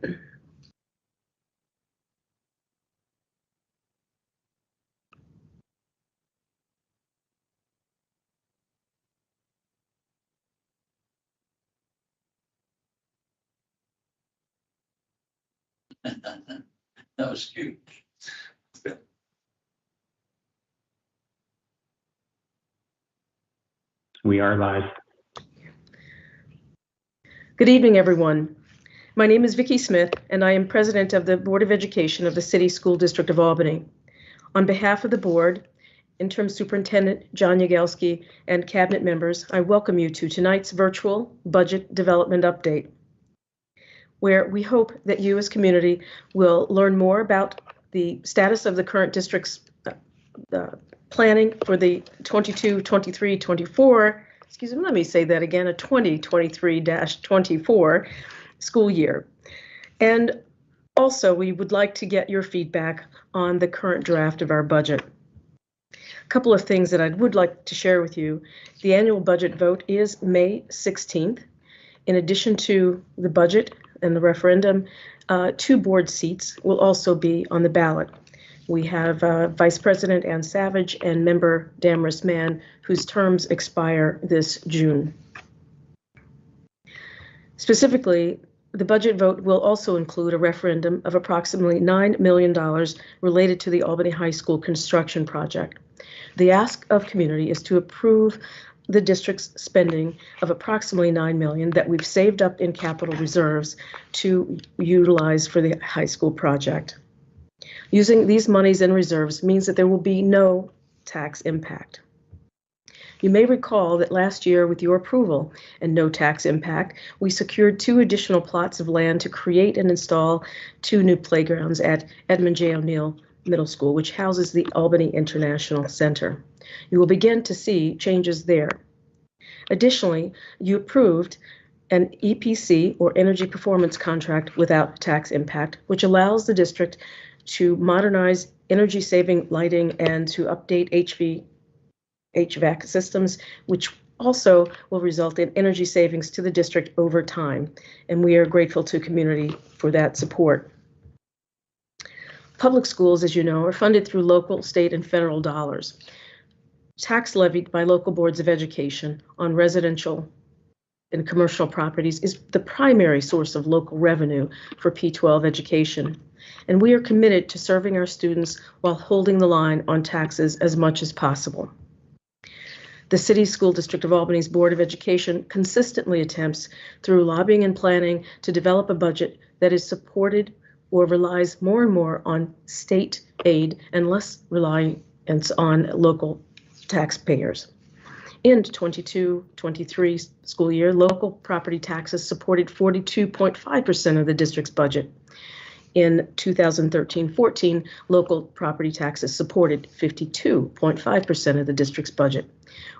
That was cute. We are live. Good evening, everyone. My name is Vicki Smith, and I am president of the Board of Education of the City School District of Albany. On behalf of the board, Interim Superintendent John Yagelski, and cabinet members, I welcome you to tonight's virtual budget development update, where we hope that you as community will learn more about the status of the current district's planning for the 22, 23, 24, excuse me, let me say that again, a 2023-24 school year. And also, we would like to get your feedback on the current draft of our budget. A couple of things that I would like to share with you. The annual budget vote is May 16th. In addition to the budget and the referendum, 2 board seats will also be on the ballot. We have Vice President Ann Savage and member Damaris Mann, whose terms expire this June. Specifically, the budget vote will also include a referendum of approximately $9 million related to the Albany High School construction project. The ask of community is to approve the district's spending of approximately $9 million that we've saved up in capital reserves to utilize for the high school project. Using these monies and reserves means that there will be no tax impact. You may recall that last year, with your approval and no tax impact, we secured 2 additional plots of land to create and install 2 new playgrounds at Edmund J. O'Neill Middle School, which houses the Albany International Center. You will begin to see changes there. Additionally, you approved an EPC, or Energy Performance Contract, without tax impact, which allows the district to modernize energy-saving lighting and to update HVAC systems, which also will result in energy savings to the district over time. And we are grateful to community for that support. Public schools, as you know, are funded through local, state, and federal dollars. Tax levied by local boards of education on residential and commercial properties is the primary source of local revenue for P-12 education. And we are committed to serving our students while holding the line on taxes as much as possible. The City School District of Albany's Board of Education consistently attempts, through lobbying and planning, to develop a budget that is supported or relies more and more on state aid and less reliance on local taxpayers. In the 22-23 school year, local property taxes supported 42.5% of the district's budget. In 2013-14, local property taxes supported 52.5% of the district's budget.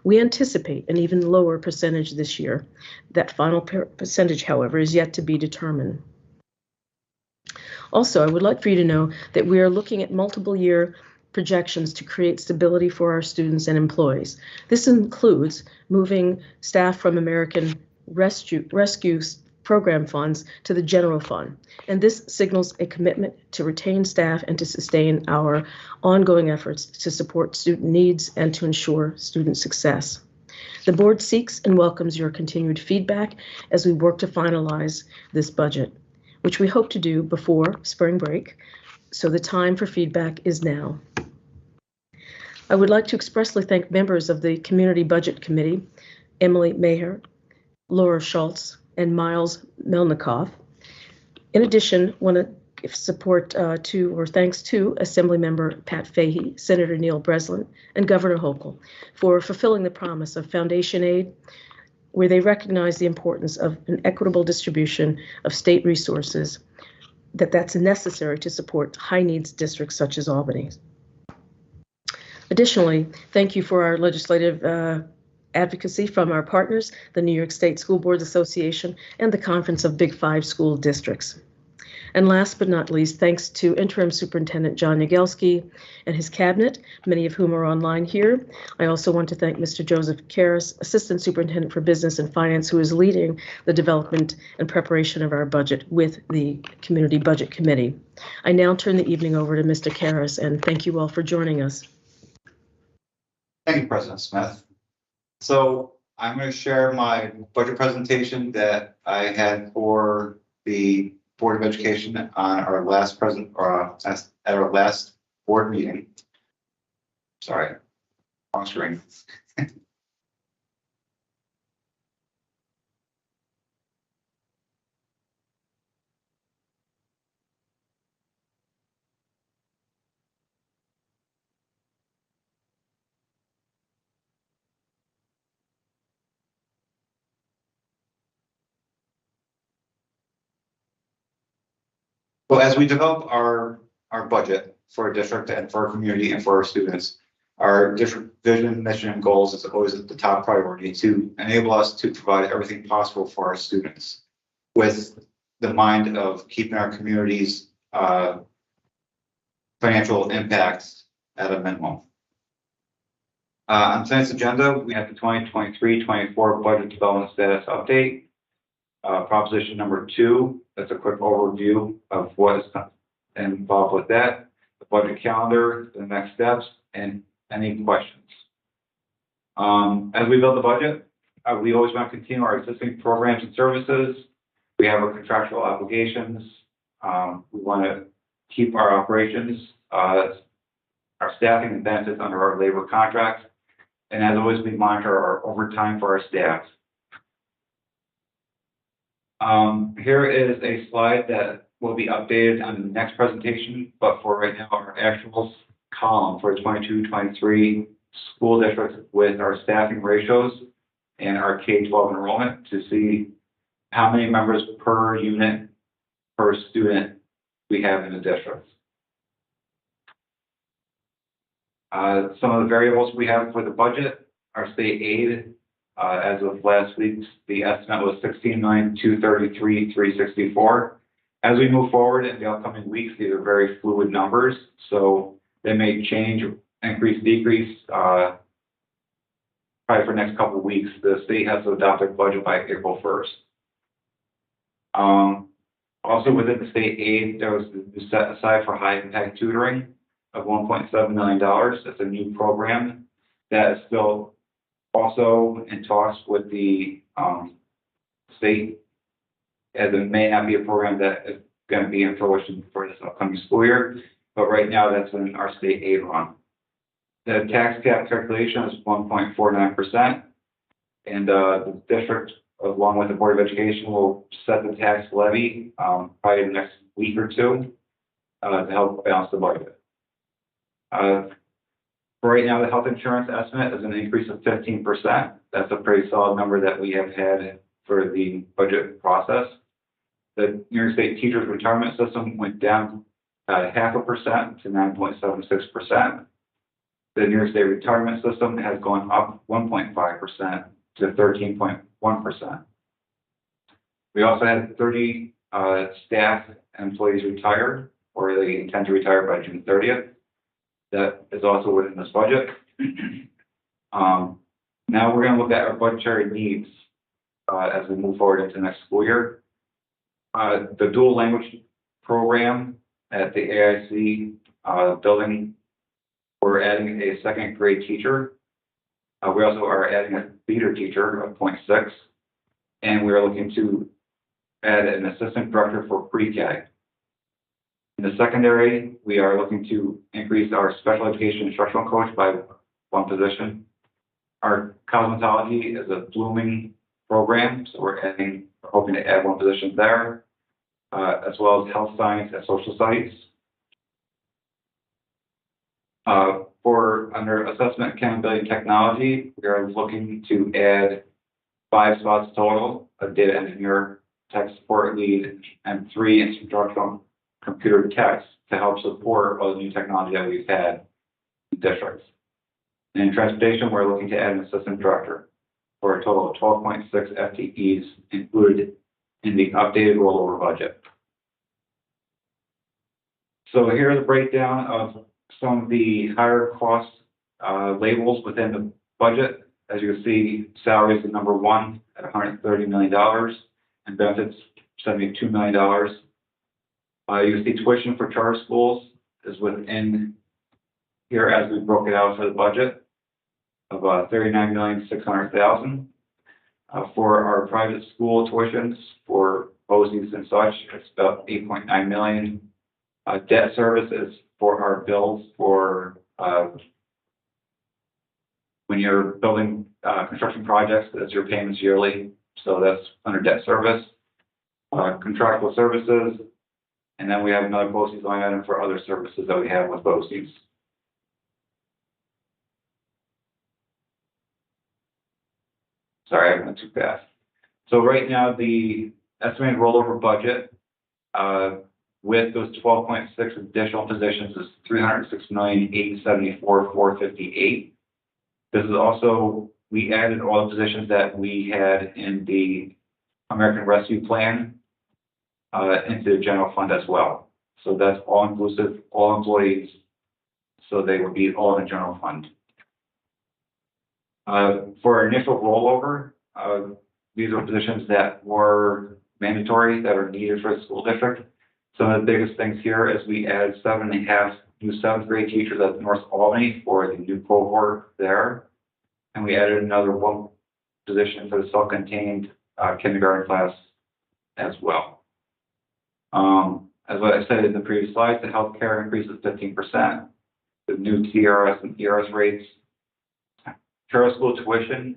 We anticipate an even lower percentage this year. That final percentage, however, is yet to be determined. Also, I would like for you to know that we are looking at multiple year projections to create stability for our students and employees. This includes moving staff from American Rescue Program funds to the general fund. And this signals a commitment to retain staff and to sustain our ongoing efforts to support student needs and to ensure student success. The board seeks and welcomes your continued feedback as we work to finalize this budget, which we hope to do before spring break, so the time for feedback is now. I would like to expressly thank members of the Community Budget Committee, Emily Maher, Laura Schultz, and Miles Melnikoff. In addition, want to give support thanks to Assemblymember Pat Fahey, Senator Neil Breslin, and Governor Hochul for fulfilling the promise of foundation aid, where they recognize the importance of an equitable distribution of state resources, that's necessary to support high-needs districts such as Albany. Additionally, thank you for our legislative advocacy from our partners, the New York State School Boards Association and the Conference of Big Five School Districts. And last but not least, thanks to Interim Superintendent John Yagelski and his cabinet, many of whom are online here. I also want to thank Mr. Joseph Karras, Assistant Superintendent for Business and Finance, who is leading the development and preparation of our budget with the Community Budget Committee. I now turn the evening over to Mr. Karras, and thank you all for joining us. Thank you, President Smith. So I'm going to share my budget presentation that I had for the Board of Education on our last at our last board meeting. Sorry, wrong screen. So as we develop our budget for our district and for our community and for our students, our district vision, mission, and goals is always the top priority to enable us to provide everything possible for our students with the mind of keeping our community's financial impacts at a minimum. On tonight's agenda, we have the 2023-24 budget development status update. Proposition number 2, that's a quick overview of what is involved with that, the budget calendar, the next steps, and any questions. As we build the budget, we always want to continue our existing programs and services. We have our contractual obligations. We want to keep our operations, our staffing and benefits under our labor contracts. And as always, we monitor our overtime for our staff. Here is a slide that will be updated on the next presentation, but for right now, our actuals column for 22-23 school districts with our staffing ratios and our K-12 enrollment to see how many members per unit per student we have in the districts. Some of the variables we have for the budget, our state aid. As of last week, the estimate was $16,233,364. As we move forward in the upcoming weeks, these are very fluid numbers, so they may change, increase, decrease. Probably for the next couple of weeks, the state has to adopt their budget by April 1st. Also within the state aid, there was set aside for high impact tutoring of $1.7 million. That's a new program that is still also in talks with the state, as it may not be a program that is going to be in fruition for this upcoming school year, but right now that's in our state aid run. The tax cap calculation is 1.49%, and the district, along with the Board of Education, will set the tax levy probably in the next week or two to help balance the budget. Right now, the health insurance estimate is an increase of 15%. That's a pretty solid number that we have had for the budget process. The New York State Teachers Retirement System went down 0.5% to 9.76%. The New York State Retirement System has gone up 1.5% to 13.1%. We also had 30 staff employees retire, or they intend to retire by June 30th. That is also within this budget. Now we're going to look at our budgetary needs as we move forward into next school year. The dual language program at the AIC building, we're adding a second grade teacher. We also are adding a theater teacher of 0.6, and we are looking to add an assistant director for pre-K. In the secondary, we are looking to increase our special education instructional coach by 1 position. Our cosmetology is a blooming program, so we're hoping to add 1 position there, as well as health science and social studies. For under assessment, accountability, and technology, we are looking to add 5 spots total: a data engineer, tech support lead, and 3 instructional computer techs to help support all the new technology that we've had in districts. And in transportation, we're looking to add an assistant director for a total of 12.6 FTEs included in the updated rollover budget. So here's a breakdown of some of the higher cost labels within the budget. As you can see, salaries is number one at $130 million, and benefits $72 million. You can see tuition for charter schools is within here as we broke it out for the budget of $39,600,000. For our private school tuitions for BOCES and such, it's about $8.9 million. Debt service is for our bills for when you're building construction projects, that's your payments yearly, so that's under debt service. Contractual services, and then we have another BOCES line item for other services that we have with BOCES. Sorry, I went too fast. So right now, the estimated rollover budget with those 12.6 additional positions is $306,874,458. This is also, we added all the positions that we had in the American Rescue Plan into the general fund as well. So that's all inclusive, all employees. So they would be all in the general fund. For our initial rollover, these are positions that were mandatory, that are needed for the school district. Some of the biggest things here is we added 7.5 new 7th grade teachers at North Albany for the new cohort there. And we added another one position for the self-contained kindergarten class as well. As what I said in the previous slides, the healthcare increases 15%. The new TRS and ERS rates. Charter school tuition,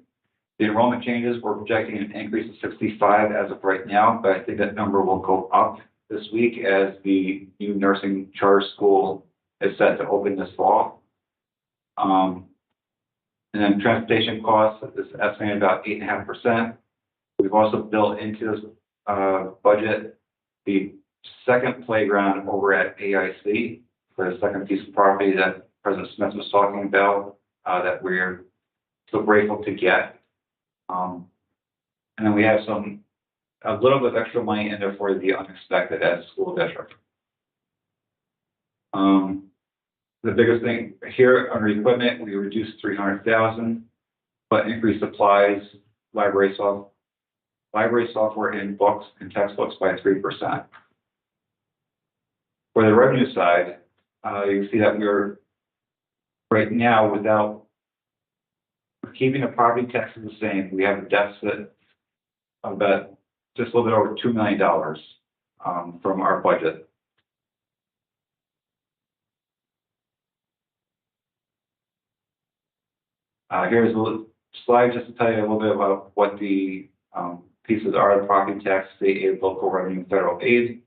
the enrollment changes, we're projecting an increase of 65 as of right now, but I think that number will go up this week as the new nursing charter school is set to open this fall. And then transportation costs is estimated about 8.5%. We've also built into this budget the second playground over at AIC for the second piece of property that President Smith was talking about that we're so grateful to get. And then we have a little bit of extra money in there for the unexpected as a school district. The biggest thing here under equipment, we reduced $300,000, but increased supplies, library software and books and textbooks by 3%. For the revenue side, you can see that we're right now without keeping the property taxes the same. We have a deficit of about just a little bit over $2 million from our budget. Here's a slide just to tell you a little bit about what the pieces are: the property tax, state aid, local revenue, and federal aid.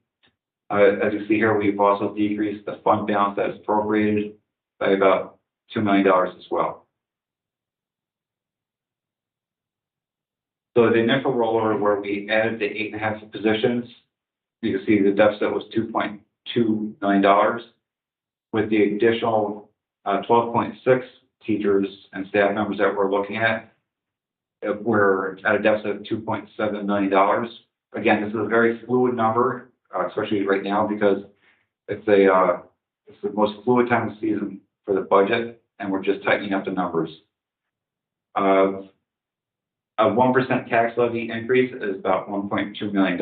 As you see here, we've also decreased the fund balance that is appropriated by about $2 million as well. So the initial rollover where we added the 8.5 positions, you can see the deficit was $2.2 million. With the additional 12.6 teachers and staff members that we're looking at, we're at a deficit of $2.7 million. Again, this is a very fluid number, especially right now because it's the most fluid time of season for the budget, and we're just tightening up the numbers. A 1% tax levy increase is about $1.2 million.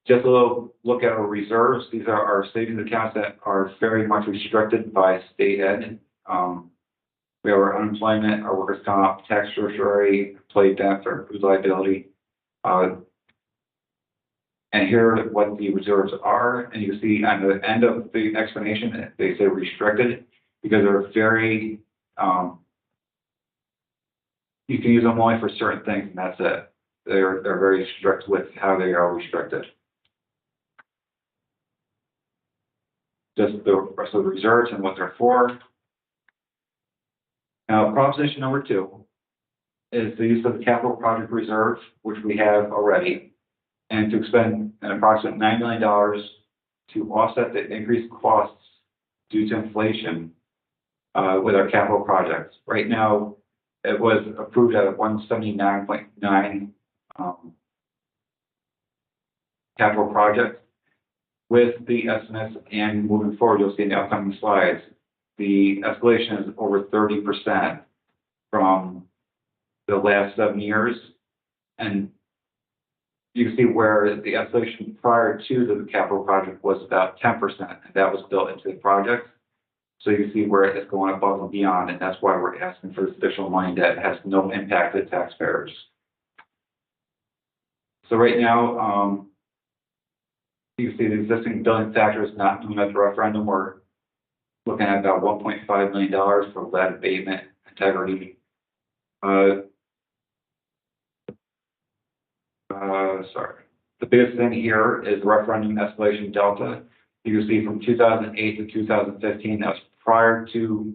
Just a little look at our reserves. These are our savings accounts that are very much restricted by state ed. We have our unemployment, our workers' comp, tax surcharge, employee benefit, or food liability. And here are what the reserves are. And you can see on the end of the explanation, they say restricted because they're very, you can use them only for certain things, and that's it. They're very strict with how they are restricted. Just the rest of the reserves and what they're for. Now, proposition number 2 is the use of the capital project reserve, which we have already, and to expend an approximate $9 million to offset the increased costs due to inflation with our capital projects. Right now, it was approved at 179.9 capital projects. With the estimates and moving forward, you'll see in the upcoming slides, the escalation is over 30% from the last 7 years. And you can see where the escalation prior to the capital project was about 10%, and that was built into the project. So you can see where it's going above and beyond, and that's why we're asking for this additional money that has no impact to taxpayers. So right now, you can see the existing billing factor is not known at the referendum. We're looking at about $1.5 million for lead abatement, integrity. The biggest thing here is referendum escalation delta. You can see from 2008 to 2015, that was prior to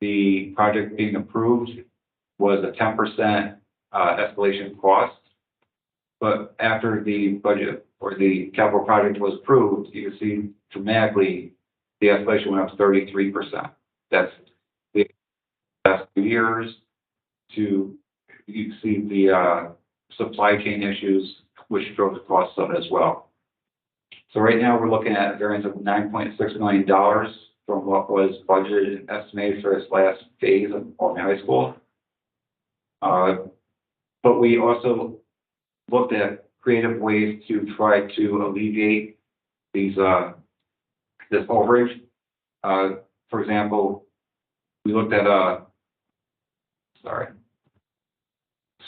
the project being approved, was a 10% escalation cost. But after the budget or the capital project was approved, you can see dramatically the escalation went up 33%. That's the last 2 years. You see the supply chain issues, which drove the cost of it as well. So right now we're looking at a variance of $9.6 million from what was budgeted and estimated for this last phase of Albany High School. But we also looked at creative ways to try to alleviate these this overage. For example, we looked at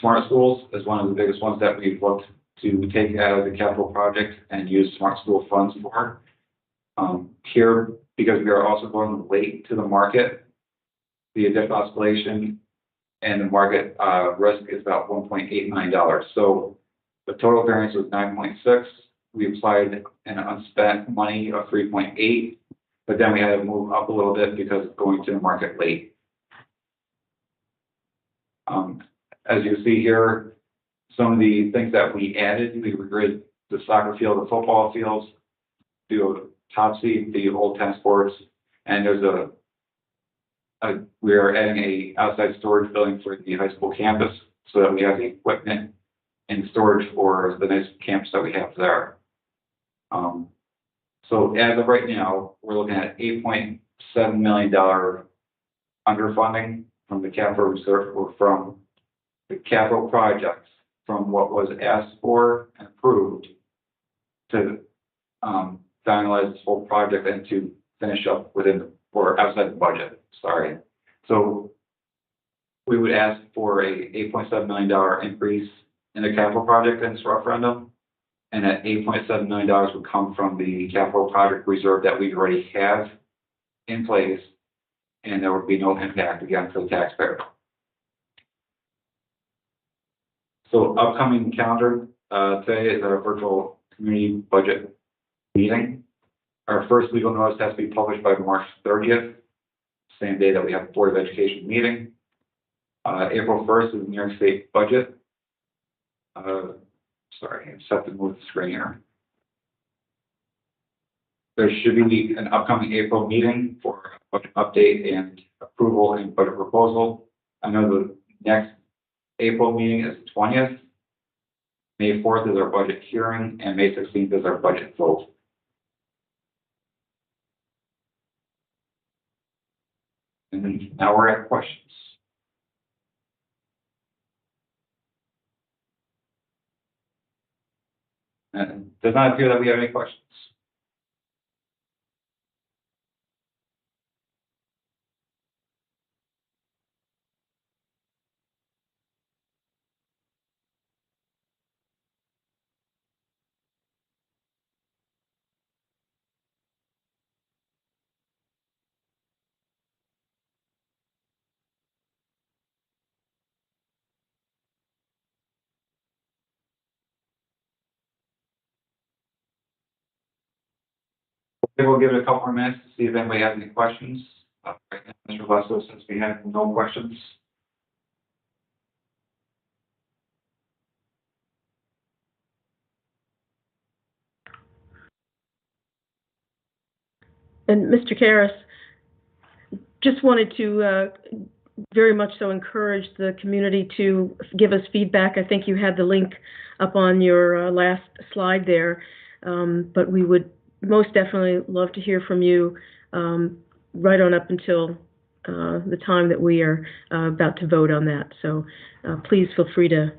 Smart Schools is one of the biggest ones that we've looked to take out of the capital project and use Smart School funds for. Here, because we are also going late to the market, the additional escalation and the market risk is about $1.8 million. So the total variance was 9.6. We applied an unspent money of 3.8, but then we had to move up a little bit because of going to the market late. As you see here, some of the things that we added, we regrid the soccer field, the football fields, do topsy, the old tennis courts, and there's we are adding a outside storage building for the high school campus so that we have the equipment and storage for the nice campus that we have there. So as of right now, we're looking at $8.7 million underfunding from the capital reserve or from the capital projects from what was asked for and approved to finalize this whole project and to finish up within or outside the budget. Sorry. So we would ask for a $8.7 million increase in the capital project in this referendum, and that $8.7 million would come from the capital project reserve that we already have in place, and there would be no impact again for the taxpayer. So upcoming calendar today is our virtual community budget meeting. Our first legal notice has to be published by March 30th, same day that we have the Board of Education meeting. April 1st is the New York State budget. Sorry, I just have to move the screen here. There should be an upcoming April meeting for budget update and approval and budget proposal. I know the next April meeting is the 20th. May 4th is our budget hearing, and May 16th is our budget vote. And now we're at questions. And it does not appear that we have any questions. Okay, we'll give it a couple more minutes to see if anybody has any questions. Right now, Mr. Lesso, since we have no questions. And Mr. Karas, just wanted to very much so encourage the community to give us feedback. I think you had the link up on your last slide there. but we would most definitely love to hear from you right on up until the time that we are about to vote on that. So please feel free to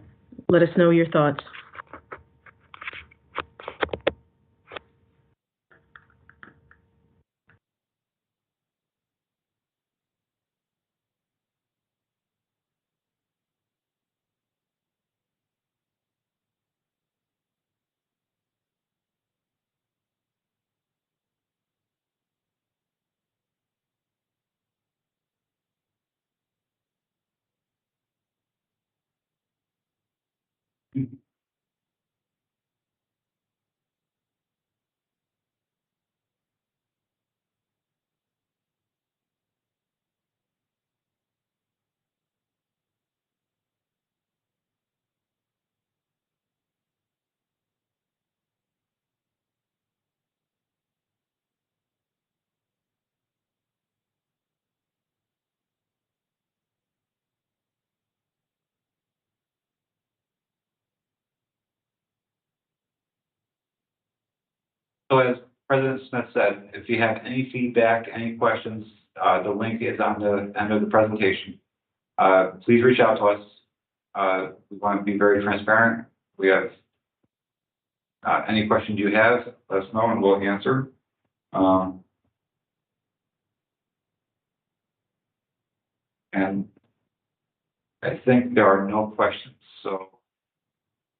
let us know your thoughts. So as President Smith said, if you have any feedback, any questions, the link is on the end of the presentation. Please reach out to us. We want to be very transparent. We have any questions you have, let us know and we'll answer. And I think there are no questions, so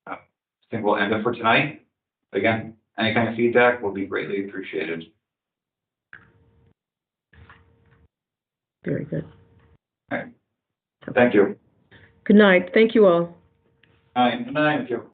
I think we'll end it for tonight. Again, any kind of feedback will be greatly appreciated. Very good. All right. Thank you. Good night. Thank you all. All right. Good night. Thank you.